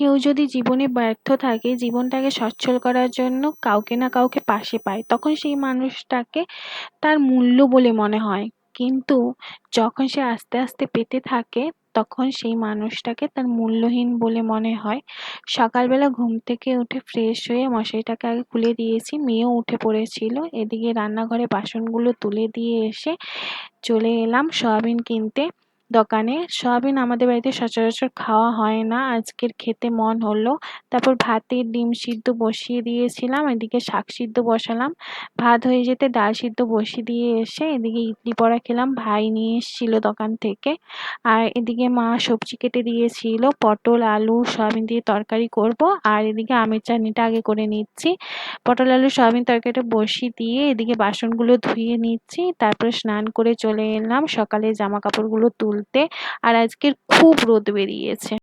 কেউ যদি জীবনে ব্যর্থ থাকে, জীবনটাকে সচ্ছল করার জন্য কাউকে না কাউকে পাশে পায়, তখন সেই মানুষটাকে তার মূল্য বলে মনে হয়। কিন্তু যখন সে আস্তে আস্তে পেতে থাকে, তখন সেই মানুষটাকে তার মূল্যহীন বলে মনে হয়। সকালবেলা ঘুম থেকে উঠে ফ্রেশ হয়ে মশারিটাকে আগে খুলে দিয়েছি, মেয়েও উঠে পড়েছিল। এদিকে রান্নাঘরে বাসনগুলো তুলে দিয়ে এসে চলে এলাম সয়াবিন কিনতে দোকানে। সয়াবিন আমাদের বাড়িতে সচরাচর খাওয়া হয় না, আজকের খেতে মন হলো। তারপর ভাতে ডিম সিদ্ধ বসিয়ে দিয়েছিলাম, এদিকে শাক সিদ্ধ বসালাম। ভাত হয়ে যেতে ডাল সিদ্ধ বসিয়ে দিয়ে এসে এদিকে ইডলি বড়া খেলাম, ভাই নিয়ে এসেছিল দোকান থেকে। আর এদিকে মা সবজি কেটে দিয়েছিল, পটল আলু সয়াবিন দিয়ে তরকারি করব। আর এদিকে আমের চাটনিটা আগে করে নিচ্ছি। পটল আলু সয়াবিন তরকারিটা বসিয়ে দিয়ে এদিকে বাসনগুলো ধুয়ে নিচ্ছি। তারপরে স্নান করে চলে এলাম সকালে জামা কাপড়গুলো তুলতে। আর আজকের খুব রোদ বেরিয়েছে।